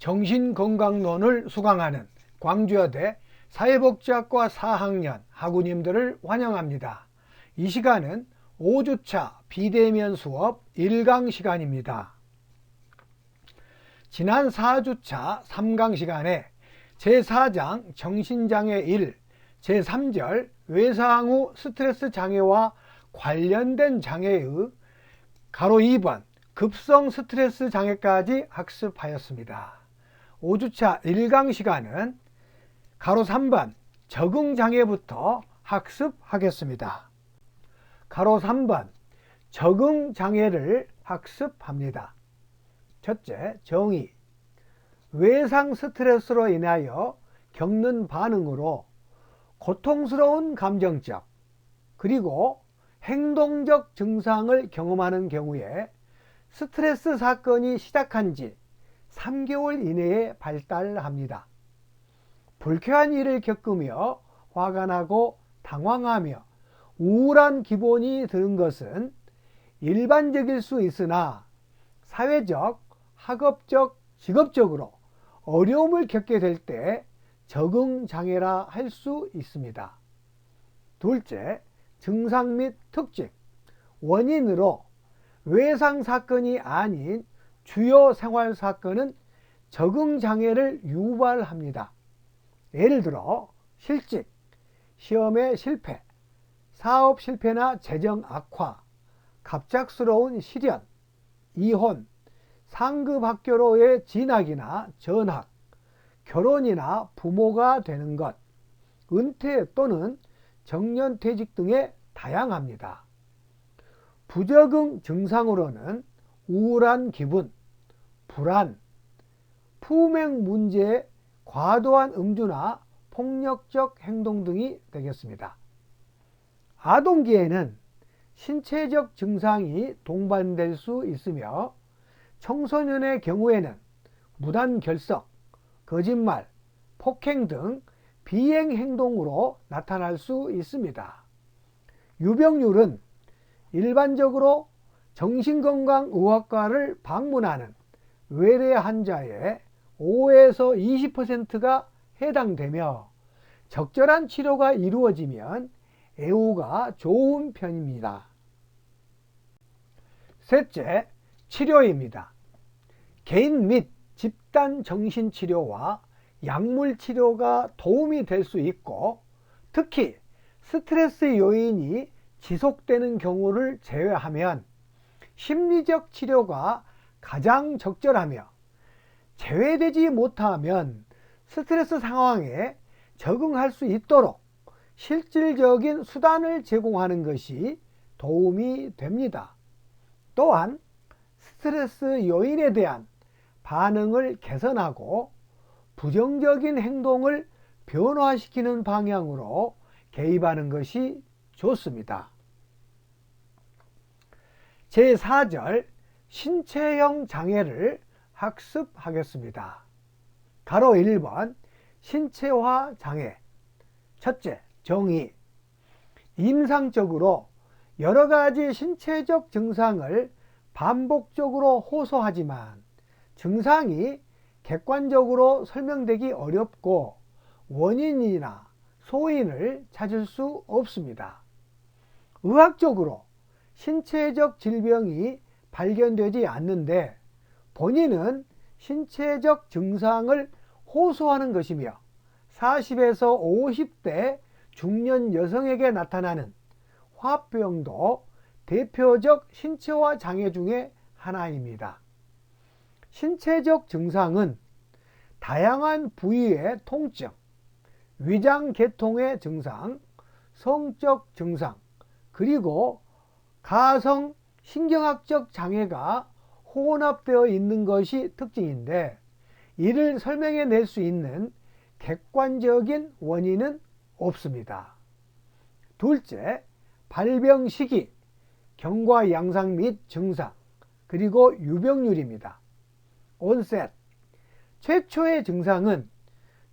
정신건강론을 수강하는 광주여대 사회복지학과 4학년 학우님들을 환영합니다. 이 시간은 5주차 비대면 수업 1강 시간입니다. 지난 4주차 3강 시간에 제4장 정신장애 1, 제3절 외상 후 스트레스 장애와 관련된 장애의 가로 2번 급성 스트레스 장애까지 학습하였습니다. 5주차 1강 시간은 가로 3번 적응장애부터 학습하겠습니다. 가로 3번 적응장애를 학습합니다. 첫째, 정의. 외상 스트레스로 인하여 겪는 반응으로 고통스러운 감정적 그리고 행동적 증상을 경험하는 경우에 스트레스 사건이 시작한 지 3개월 이내에 발달합니다. 불쾌한 일을 겪으며 화가 나고 당황하며 우울한 기분이 드는 것은 일반적일 수 있으나 사회적, 학업적, 직업적으로 어려움을 겪게 될 때 적응장애라 할 수 있습니다. 둘째, 증상 및 특징. 원인으로 외상 사건이 아닌 주요 생활 사건은 적응장애를 유발합니다. 예를 들어 실직, 시험의 실패, 사업 실패나 재정 악화, 갑작스러운 실연, 이혼, 상급 학교로의 진학이나 전학, 결혼이나 부모가 되는 것, 은퇴 또는 정년퇴직 등에 다양합니다. 부적응 증상으로는 우울한 기분, 불안, 품행 문제, 과도한 음주나 폭력적 행동 등이 되겠습니다. 아동기에는 신체적 증상이 동반될 수 있으며 청소년의 경우에는 무단결석, 거짓말, 폭행 등 비행 행동으로 나타날 수 있습니다. 유병률은 일반적으로 정신건강의학과를 방문하는 외래 환자의 5에서 20%가 해당되며 적절한 치료가 이루어지면 애후가 좋은 편입니다. 셋째, 치료입니다. 개인 및 집단 정신치료와 약물치료가 도움이 될 수 있고 특히 스트레스 요인이 지속되는 경우를 제외하면 심리적 치료가 가장 적절하며 제외되지 못하면 스트레스 상황에 적응할 수 있도록 실질적인 수단을 제공하는 것이 도움이 됩니다. 또한 스트레스 요인에 대한 반응을 개선하고 부정적인 행동을 변화시키는 방향으로 개입하는 것이 좋습니다. 제4절 신체형 장애를 학습하겠습니다. 가로 1번 신체화 장애. 첫째, 정의. 임상적으로 여러 가지 신체적 증상을 반복적으로 호소하지만 증상이 객관적으로 설명되기 어렵고 원인이나 소인을 찾을 수 없습니다. 의학적으로 신체적 질병이 발견되지 않는데 본인은 신체적 증상을 호소하는 것이며 40에서 50대 중년 여성에게 나타나는 화병도 대표적 신체화 장애 중에 하나입니다. 신체적 증상은 다양한 부위의 통증, 위장계통의 증상, 성적 증상, 그리고 가성 신경학적 장애가 혼합되어 있는 것이 특징인데 이를 설명해낼 수 있는 객관적인 원인은 없습니다. 둘째, 발병 시기, 경과 양상 및 증상, 그리고 유병률입니다. 온셋, 최초의 증상은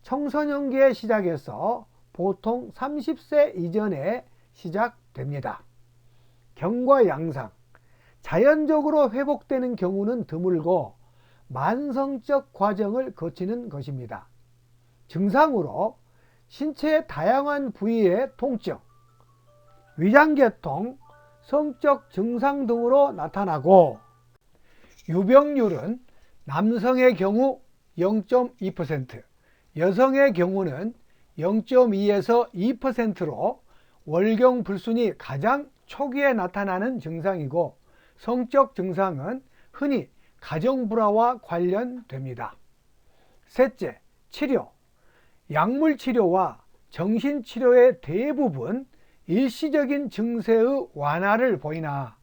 청소년기에 시작해서 보통 30세 이전에 시작됩니다. 경과 양상, 자연적으로 회복되는 경우는 드물고 만성적 과정을 거치는 것입니다. 증상으로 신체의 다양한 부위의 통증, 위장계통, 성적 증상 등으로 나타나고 유병률은 남성의 경우 0.2%, 여성의 경우는 0.2에서 2%로 월경불순이 가장 초기에 나타나는 증상이고 성적 증상은 흔히 가정불화와 관련됩니다. 셋째, 치료. 약물치료와 정신치료의 대부분 일시적인 증세의 완화를 보이나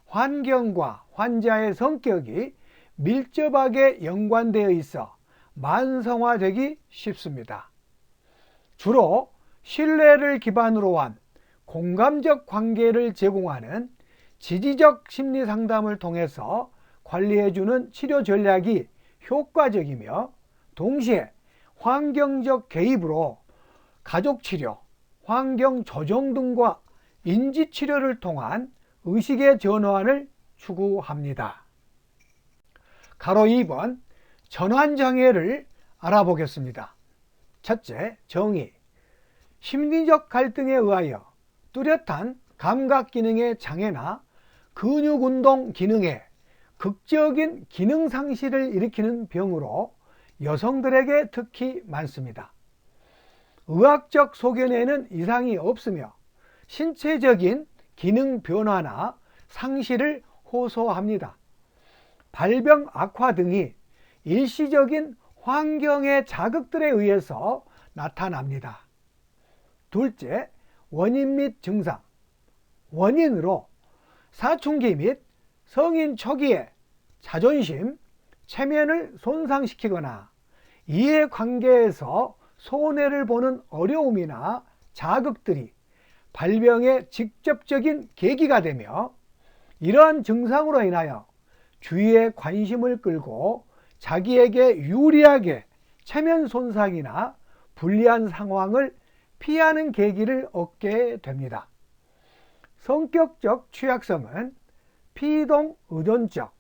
환경과 환자의 성격이 밀접하게 연관되어 있어 만성화되기 쉽습니다. 주로 신뢰를 기반으로 한 공감적 관계를 제공하는 지지적 심리 상담을 통해서 관리해주는 치료 전략이 효과적이며 동시에 환경적 개입으로 가족치료, 환경조정 등과 인지치료를 통한 의식의 전환을 추구합니다. 가로 2번 전환장애를 알아보겠습니다. 첫째, 정의. 심리적 갈등에 의하여 뚜렷한 감각기능의 장애나 근육운동 기능에 극적인 기능 상실을 일으키는 병으로 여성들에게 특히 많습니다. 의학적 소견에는 이상이 없으며 신체적인 기능 변화나 상실을 호소합니다. 발병 악화 등이 일시적인 환경의 자극들에 의해서 나타납니다. 둘째, 원인 및 증상. 원인으로 사춘기 및 성인 초기에 자존심, 체면을 손상시키거나 이해관계에서 손해를 보는 어려움이나 자극들이 발병의 직접적인 계기가 되며 이러한 증상으로 인하여 주위의 관심을 끌고 자기에게 유리하게 체면 손상이나 불리한 상황을 피하는 계기를 얻게 됩니다. 성격적 취약성은 피동 의존적,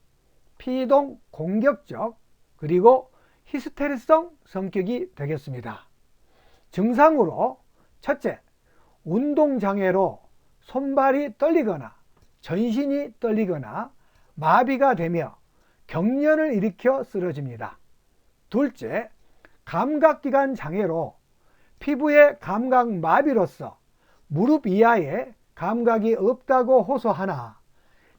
피동 공격적, 그리고 히스테리성 성격이 되겠습니다. 증상으로 첫째, 운동장애로 손발이 떨리거나 전신이 떨리거나 마비가 되며 경련을 일으켜 쓰러집니다. 둘째, 감각기관 장애로 피부의 감각 마비로서 무릎 이하에 감각이 없다고 호소하나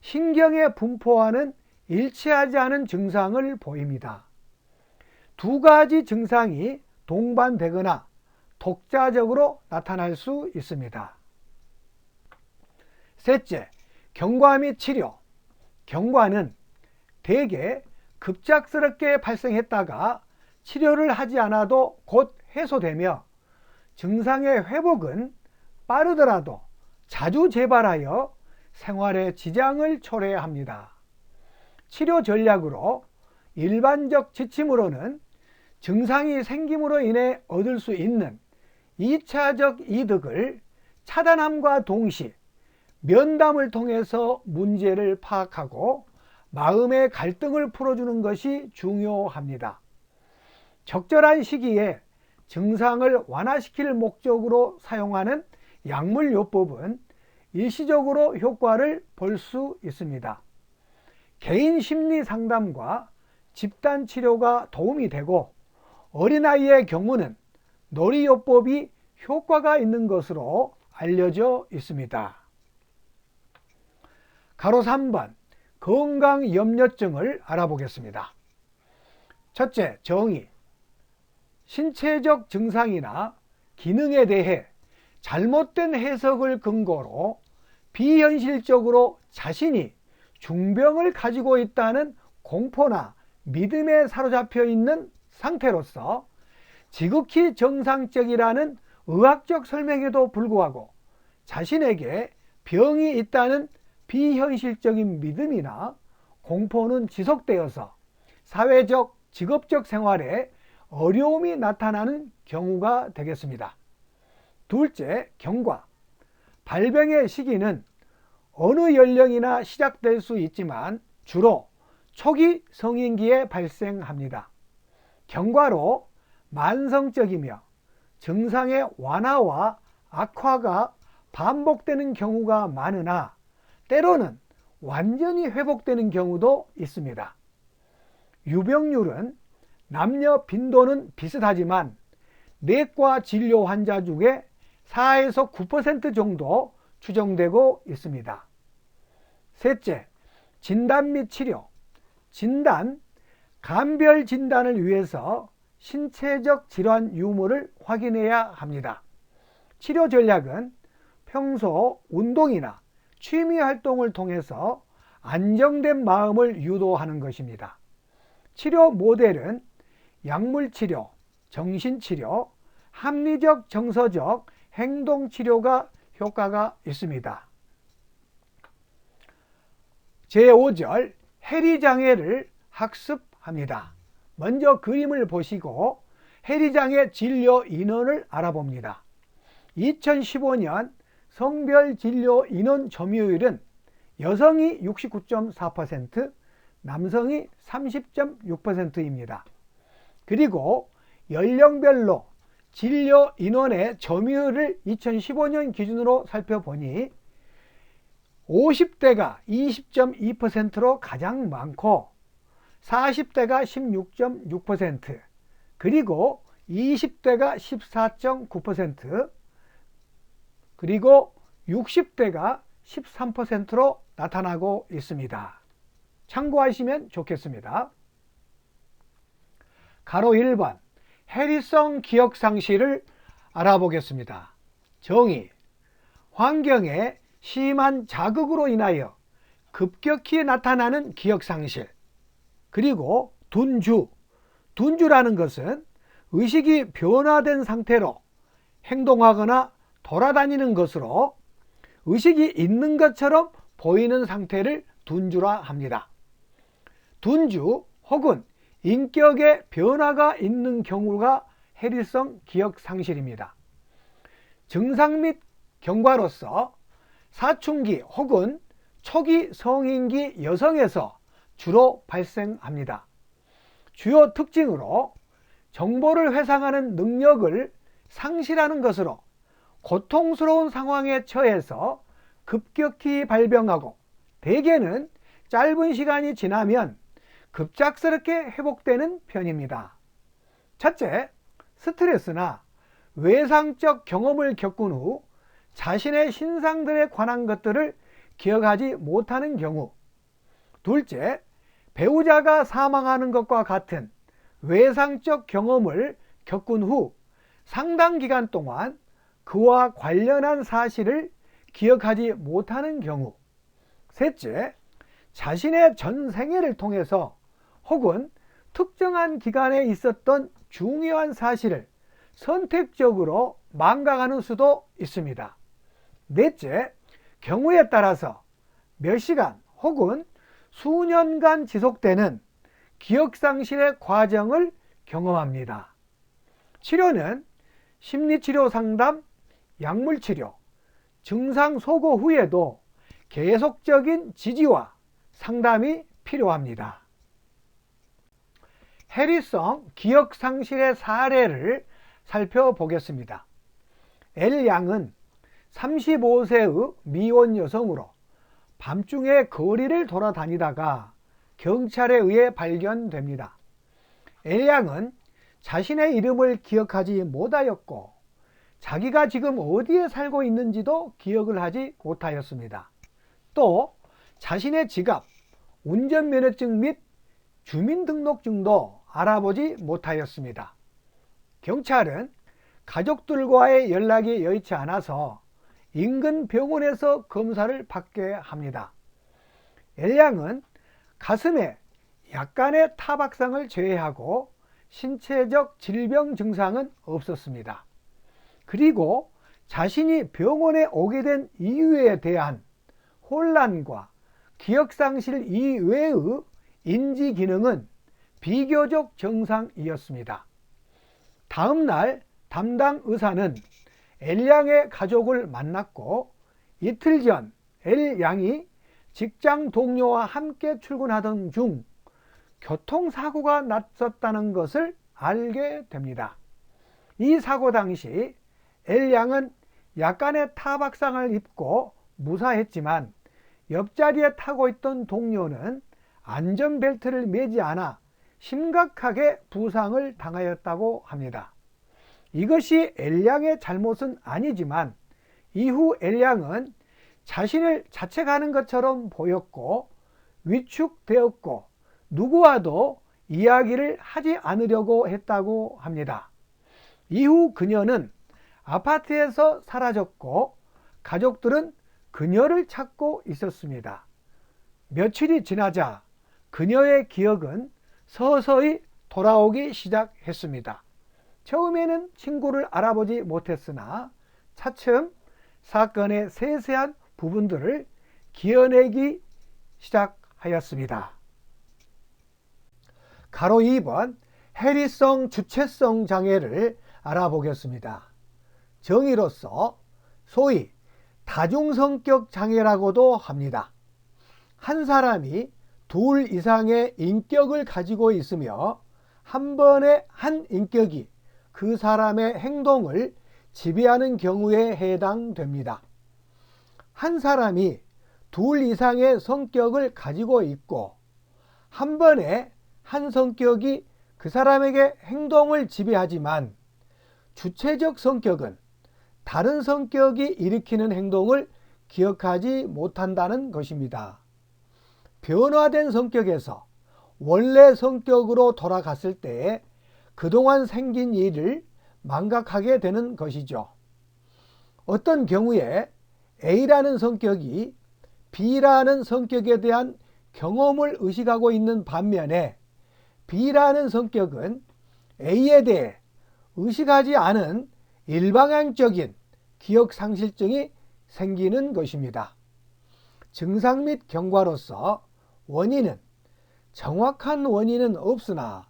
신경에 분포와는 일치하지 않은 증상을 보입니다. 두 가지 증상이 동반되거나 독자적으로 나타날 수 있습니다. 셋째, 경과 및 치료. 경과는 대개 급작스럽게 발생했다가 치료를 하지 않아도 곧 해소되며 증상의 회복은 빠르더라도 자주 재발하여 생활에 지장을 초래합니다. 치료 전략으로 일반적 지침으로는 증상이 생김으로 인해 얻을 수 있는 2차적 이득을 차단함과 동시에 면담을 통해서 문제를 파악하고 마음의 갈등을 풀어주는 것이 중요합니다. 적절한 시기에 증상을 완화시킬 목적으로 사용하는 약물요법은 일시적으로 효과를 볼 수 있습니다. 개인 심리 상담과 집단 치료가 도움이 되고 어린아이의 경우는 놀이요법이 효과가 있는 것으로 알려져 있습니다. 가로 3번 건강염려증을 알아보겠습니다. 첫째, 정의. 신체적 증상이나 기능에 대해 잘못된 해석을 근거로 비현실적으로 자신이 중병을 가지고 있다는 공포나 믿음에 사로잡혀 있는 상태로서 지극히 정상적이라는 의학적 설명에도 불구하고 자신에게 병이 있다는 비현실적인 믿음이나 공포는 지속되어서 사회적, 직업적 생활에 어려움이 나타나는 경우가 되겠습니다. 둘째, 경과. 발병의 시기는 어느 연령이나 시작될 수 있지만 주로 초기 성인기에 발생합니다. 경과로 만성적이며 증상의 완화와 악화가 반복되는 경우가 많으나 때로는 완전히 회복되는 경우도 있습니다. 유병률은 남녀 빈도는 비슷하지만 내과 진료 환자 중에 4에서 9% 정도 추정되고 있습니다. 셋째, 진단 및 치료. 진단, 감별 진단을 위해서 신체적 질환 유무를 확인해야 합니다. 치료 전략은 평소 운동이나 취미 활동을 통해서 안정된 마음을 유도하는 것입니다. 치료 모델은 약물치료, 정신치료, 합리적 정서적 행동치료가 효과가 있습니다. 제5절 해리장애를 학습합니다. 먼저 그림을 보시고 해리장애 진료 인원을 알아봅니다. 2015년 성별 진료 인원 점유율은 여성이 69.4%, 남성이 30.6%입니다. 그리고 연령별로 진료 인원의 점유율을 2015년 기준으로 살펴보니 50대가 20.2%로 가장 많고 40대가 16.6%, 그리고 20대가 14.9%, 그리고 60대가 13%로 나타나고 있습니다. 참고하시면 좋겠습니다. 가로 1번 해리성 기억상실을 알아보겠습니다. 정의, 환경의 심한 자극으로 인하여 급격히 나타나는 기억상실. 그리고 둔주라는 것은 의식이 변화된 상태로 행동하거나 돌아다니는 것으로 의식이 있는 것처럼 보이는 상태를 둔주라 합니다. 둔주 혹은 인격의 변화가 있는 경우가 해리성 기억상실입니다. 증상 및 경과로서 사춘기 혹은 초기 성인기 여성에서 주로 발생합니다. 주요 특징으로 정보를 회상하는 능력을 상실하는 것으로 고통스러운 상황에 처해서 급격히 발병하고 대개는 짧은 시간이 지나면 급작스럽게 회복되는 편입니다. 첫째, 스트레스나 외상적 경험을 겪은 후 자신의 신상들에 관한 것들을 기억하지 못하는 경우. 둘째, 배우자가 사망하는 것과 같은 외상적 경험을 겪은 후 상당 기간 동안 그와 관련한 사실을 기억하지 못하는 경우. 셋째, 자신의 전 생애를 통해서 혹은 특정한 기간에 있었던 중요한 사실을 선택적으로 망각하는 수도 있습니다. 넷째, 경우에 따라서 몇 시간 혹은 수년간 지속되는 기억상실의 과정을 경험합니다. 치료는 심리치료 상담, 약물치료, 증상 소거 후에도 계속적인 지지와 상담이 필요합니다. 해리성 기억상실의 사례를 살펴보겠습니다. L양은 35세의 미혼 여성으로 밤중에 거리를 돌아다니다가 경찰에 의해 발견됩니다. L양은 자신의 이름을 기억하지 못하였고 자기가 지금 어디에 살고 있는지도 기억을 하지 못하였습니다. 또 자신의 지갑, 운전면허증 및 주민등록증도 알아보지 못하였습니다. 경찰은 가족들과의 연락이 여의치 않아서 인근 병원에서 검사를 받게 합니다. L양은 가슴에 약간의 타박상을 제외하고 신체적 질병 증상은 없었습니다. 그리고 자신이 병원에 오게 된 이유에 대한 혼란과 기억상실 이외의 인지 기능은 비교적 정상이었습니다. 다음 날 담당 의사는 L양의 가족을 만났고 이틀 전 L양이 직장 동료와 함께 출근하던 중 교통사고가 났었다는 것을 알게 됩니다. 이 사고 당시 L양은 약간의 타박상을 입고 무사했지만 옆자리에 타고 있던 동료는 안전벨트를 매지 않아 심각하게 부상을 당하였다고 합니다. 이것이 L양의 잘못은 아니지만 이후 L양은 자신을 자책하는 것처럼 보였고 위축되었고 누구와도 이야기를 하지 않으려고 했다고 합니다. 이후 그녀는 아파트에서 사라졌고 가족들은 그녀를 찾고 있었습니다. 며칠이 지나자 그녀의 기억은 서서히 돌아오기 시작했습니다. 처음에는 친구를 알아보지 못했으나 차츰 사건의 세세한 부분들을 기어내기 시작하였습니다. 가로 2번 해리성 주체성 장애를 알아보겠습니다. 정의로서 소위 다중성격 장애라고도 합니다. 한 사람이 둘 이상의 인격을 가지고 있으며 한 번에 한 인격이 그 사람의 행동을 지배하는 경우에 해당됩니다. 한 사람이 둘 이상의 성격을 가지고 있고 한 번에 한 성격이 그 사람에게 행동을 지배하지만 주체적 성격은 다른 성격이 일으키는 행동을 기억하지 못한다는 것입니다. 변화된 성격에서 원래 성격으로 돌아갔을 때 그동안 생긴 일을 망각하게 되는 것이죠. 어떤 경우에 A라는 성격이 B라는 성격에 대한 경험을 의식하고 있는 반면에 B라는 성격은 A에 대해 의식하지 않은 일방향적인 기억상실증이 생기는 것입니다. 증상 및 경과로서 정확한 원인은 없으나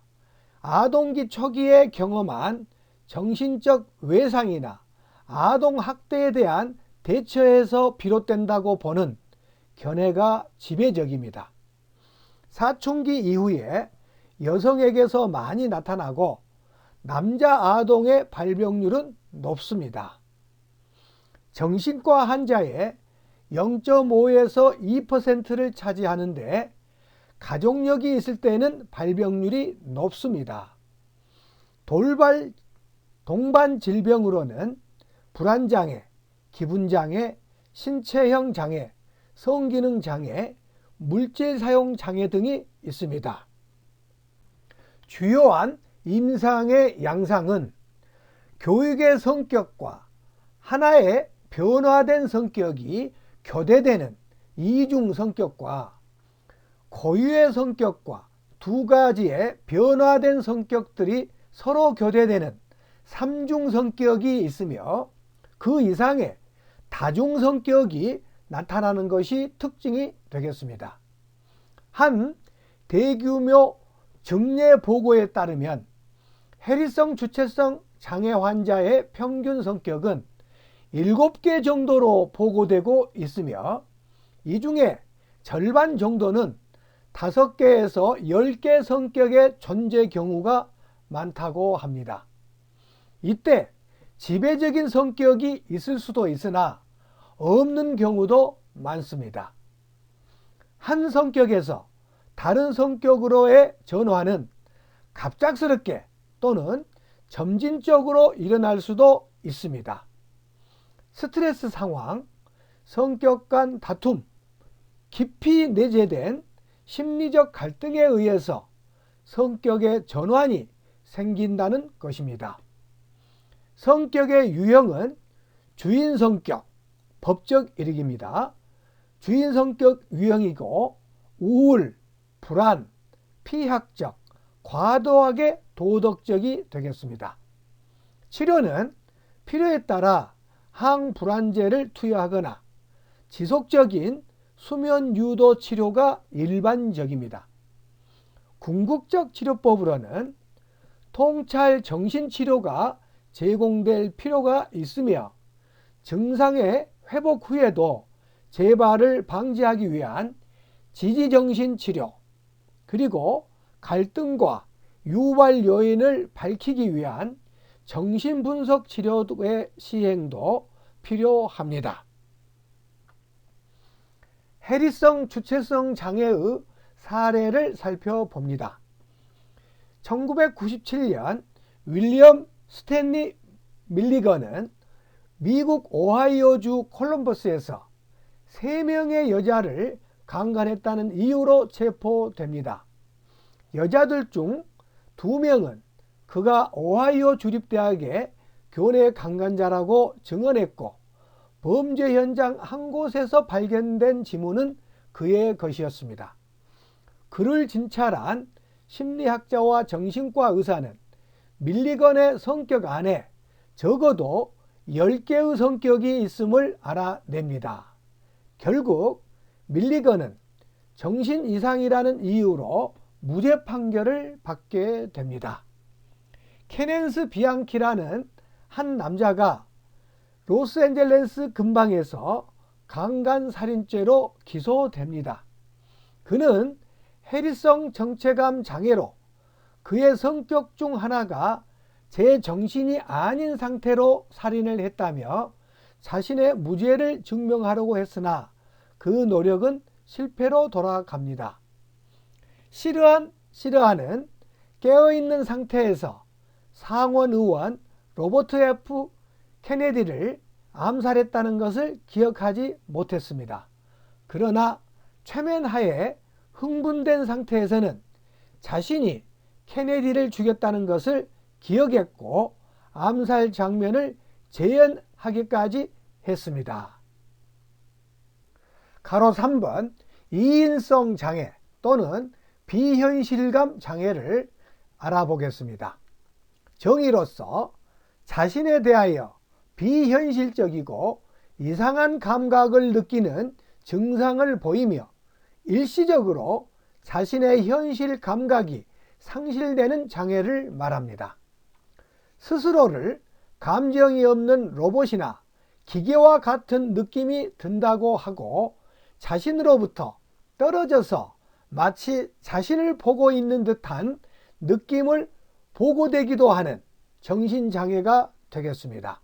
아동기 초기에 경험한 정신적 외상이나 아동학대에 대한 대처에서 비롯된다고 보는 견해가 지배적입니다. 사춘기 이후에 여성에게서 많이 나타나고 남자 아동의 발병률은 높습니다. 정신과 환자의 0.5에서 2%를 차지하는데 가족력이 있을 때는 발병률이 높습니다. 동반 질병으로는 불안장애, 기분장애, 신체형 장애, 성기능 장애, 물질 사용 장애 등이 있습니다. 주요한 임상의 양상은 교육의 성격과 하나의 변화된 성격이 교대되는 이중 성격과 고유의 성격과 두 가지의 변화된 성격들이 서로 교대되는 삼중 성격이 있으며 그 이상의 다중 성격이 나타나는 것이 특징이 되겠습니다. 한 대규모 정례 보고에 따르면 해리성 주체성 장애 환자의 평균 성격은 7개 정도로 보고되고 있으며 이 중에 절반 정도는 5개에서 10개 성격의 존재 경우가 많다고 합니다. 이때 지배적인 성격이 있을 수도 있으나 없는 경우도 많습니다. 한 성격에서 다른 성격으로의 전환은 갑작스럽게 또는 점진적으로 일어날 수도 있습니다. 스트레스 상황, 성격 간 다툼, 깊이 내재된 심리적 갈등에 의해서 성격의 전환이 생긴다는 것입니다. 성격의 유형은 주인 성격, 법적 일익입니다. 주인 성격 유형이고 우울, 불안, 피학적, 과도하게 도덕적이 되겠습니다. 치료는 필요에 따라 항불안제를 투여하거나 지속적인 수면 유도 치료가 일반적입니다. 궁극적 치료법으로는 통찰 정신치료가 제공될 필요가 있으며 증상의 회복 후에도 재발을 방지하기 위한 지지정신치료 그리고 갈등과 유발 요인을 밝히기 위한 정신분석 치료의 시행도 필요합니다. 해리성 주체성 장애의 사례를 살펴봅니다. 1997년 윌리엄 스탠리 밀리건은 미국 오하이오주 콜럼버스에서 3명의 여자를 강간했다는 이유로 체포됩니다. 여자들 중 2명은 그가 오하이오 주립대학의 교내 강간자라고 증언했고, 범죄 현장 한 곳에서 발견된 지문은 그의 것이었습니다. 그를 진찰한 심리학자와 정신과 의사는 밀리건의 성격 안에 적어도 10개의 성격이 있음을 알아냅니다. 결국 밀리건은 정신 이상이라는 이유로 무죄 판결을 받게 됩니다. 케넨스 비앙키라는 한 남자가 로스앤젤레스 근방에서 강간살인죄로 기소됩니다. 그는 해리성 정체감 장애로 그의 성격 중 하나가 제정신이 아닌 상태로 살인을 했다며 자신의 무죄를 증명하려고 했으나 그 노력은 실패로 돌아갑니다. 시르아는 깨어있는 상태에서 상원 의원 로버트 F. 케네디를 암살했다는 것을 기억하지 못했습니다. 그러나 최면하에 흥분된 상태에서는 자신이 케네디를 죽였다는 것을 기억했고 암살 장면을 재현하기까지 했습니다. 가로 3번 이인성 장애 또는 비현실감 장애를 알아보겠습니다. 정의로서 자신에 대하여 비현실적이고 이상한 감각을 느끼는 증상을 보이며 일시적으로 자신의 현실 감각이 상실되는 장애를 말합니다. 스스로를 감정이 없는 로봇이나 기계와 같은 느낌이 든다고 하고 자신으로부터 떨어져서 마치 자신을 보고 있는 듯한 느낌을 보고되기도 하는 정신장애가 되겠습니다.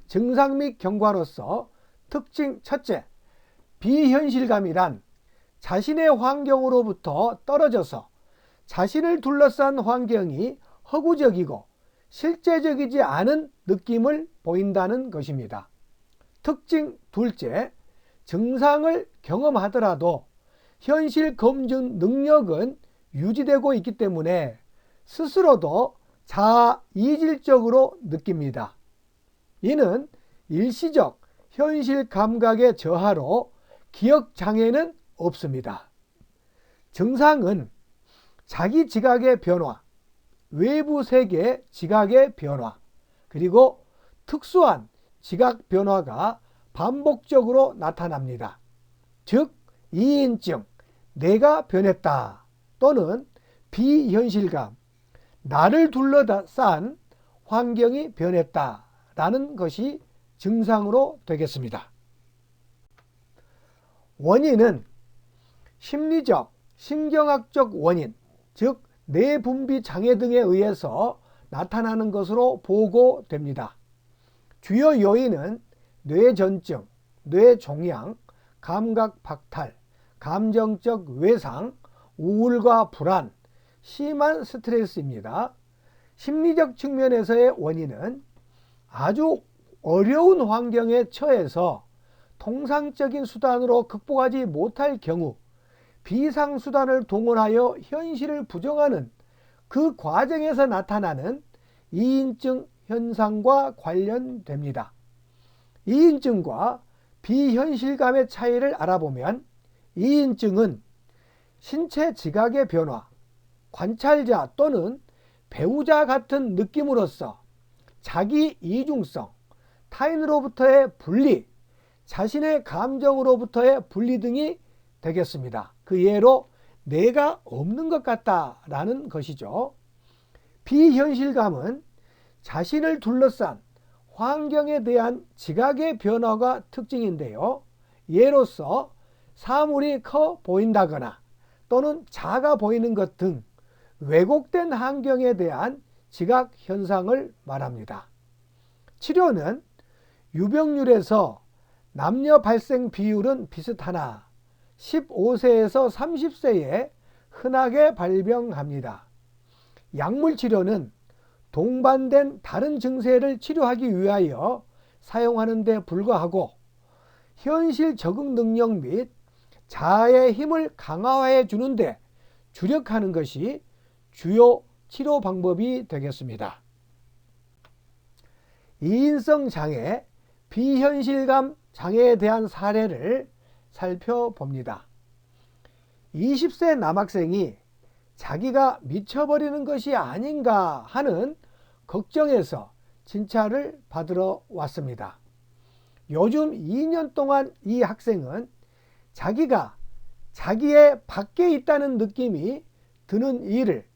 증상 및 경과로서 특징 첫째, 비현실감이란 자신의 환경으로부터 떨어져서 자신을 둘러싼 환경이 허구적이고 실제적이지 않은 느낌을 보인다는 것입니다. 특징 둘째, 증상을 경험하더라도 현실 검증 능력은 유지되고 있기 때문에 스스로도 자아 이질적으로 느낍니다. 이는 일시적 현실 감각의 저하로 기억 장애는 없습니다. 증상은 자기 지각의 변화, 외부 세계 지각의 변화, 그리고 특수한 지각 변화가 반복적으로 나타납니다. 즉, 이인증, 내가 변했다 또는 비현실감, 나를 둘러싼 환경이 변했다라는 것이 증상으로 되겠습니다. 원인은 심리적, 신경학적 원인, 즉 뇌분비 장애 등에 의해서 나타나는 것으로 보고됩니다. 주요 요인은 뇌전증, 뇌종양, 감각 박탈, 감정적 외상, 우울과 불안, 심한 스트레스입니다. 심리적 측면에서의 원인은 아주 어려운 환경에 처해서 통상적인 수단으로 극복하지 못할 경우 비상수단을 동원하여 현실을 부정하는 그 과정에서 나타나는 이인증 현상과 관련됩니다. 이인증과 비현실감의 차이를 알아보면 이인증은 신체 지각의 변화, 관찰자 또는 배우자 같은 느낌으로써 자기 이중성, 타인으로부터의 분리, 자신의 감정으로부터의 분리 등이 되겠습니다. 그 예로 내가 없는 것 같다라는 것이죠. 비현실감은 자신을 둘러싼 환경에 대한 지각의 변화가 특징인데요. 예로서 사물이 커 보인다거나 또는 작아 보이는 것 등 왜곡된 환경에 대한 지각 현상을 말합니다. 치료는 유병률에서 남녀 발생 비율은 비슷하나 15세에서 30세에 흔하게 발병합니다. 약물 치료는 동반된 다른 증세를 치료하기 위하여 사용하는 데 불과하고 현실 적응 능력 및 자아의 힘을 강화해 주는데 주력하는 것이 주요 치료 방법이 되겠습니다. 이인성 장애, 비현실감 장애에 대한 사례를 살펴봅니다. 20세 남학생이 자기가 미쳐버리는 것이 아닌가 하는 걱정에서 진찰을 받으러 왔습니다. 요즘 2년 동안 이 학생은 자기가 자기의 밖에 있다는 느낌이 드는 일을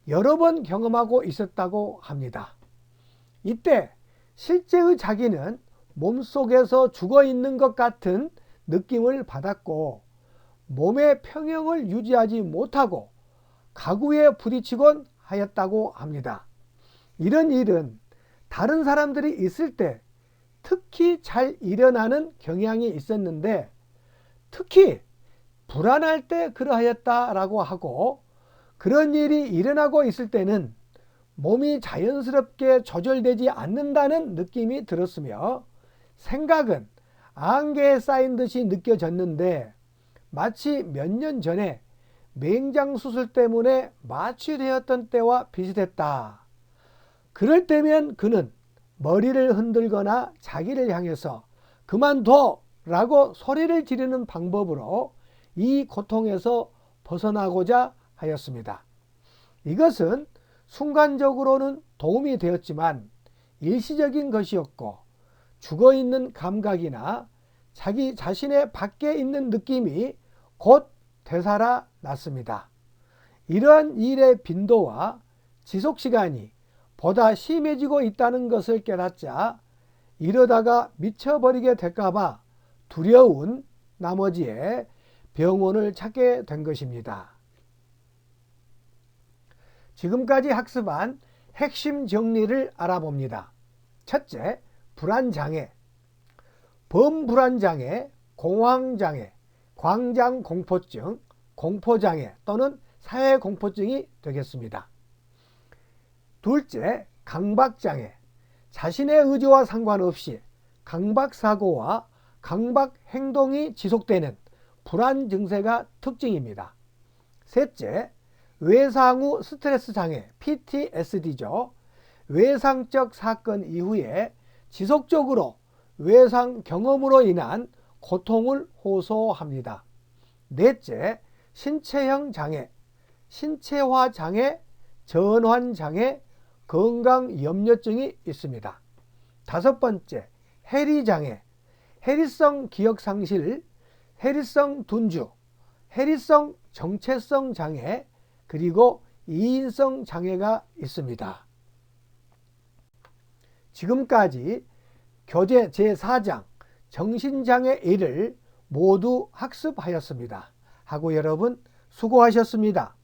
여러 번 경험하고 있었다고 합니다. 이때 실제의 자기는 몸속에서 죽어 있는 것 같은 느낌을 받았고 몸의 평형을 유지하지 못하고 가구에 부딪히곤 하였다고 합니다. 이런 일은 다른 사람들이 있을 때 특히 잘 일어나는 경향이 있었는데 특히 불안할 때 그러하였다라고 하고 그런 일이 일어나고 있을 때는 몸이 자연스럽게 조절되지 않는다는 느낌이 들었으며 생각은 안개에 쌓인 듯이 느껴졌는데 마치 몇 년 전에 맹장 수술 때문에 마취되었던 때와 비슷했다. 그럴 때면 그는 머리를 흔들거나 자기를 향해서 그만둬 라고 소리를 지르는 방법으로 이 고통에서 벗어나고자 하였습니다. 이것은 순간적으로는 도움이 되었지만 일시적인 것이었고 죽어있는 감각이나 자기 자신의 밖에 있는 느낌이 곧 되살아났습니다. 이러한 일의 빈도와 지속시간이 보다 심해지고 있다는 것을 깨닫자 이러다가 미쳐버리게 될까봐 두려운 나머지에 병원을 찾게 된 것입니다. 지금까지 학습한 핵심 정리를 알아봅니다. 첫째, 불안장애, 범불안장애, 공황장애, 광장공포증, 공포장애 또는 사회공포증이 되겠습니다. 둘째, 강박장애, 자신의 의지와 상관없이 강박사고와 강박행동이 지속되는 불안 증세가 특징입니다. 셋째, 외상 후 스트레스 장애, PTSD죠. 외상적 사건 이후에 지속적으로 외상 경험으로 인한 고통을 호소합니다. 넷째, 신체형 장애, 신체화 장애, 전환 장애, 건강염려증이 있습니다. 다섯 번째, 해리장애, 해리성 기억상실, 해리성 둔주, 해리성 정체성 장애, 그리고 이인성 장애가 있습니다. 지금까지 교재 제4장 정신장애 1을 모두 학습하였습니다. 하고 여러분 수고하셨습니다.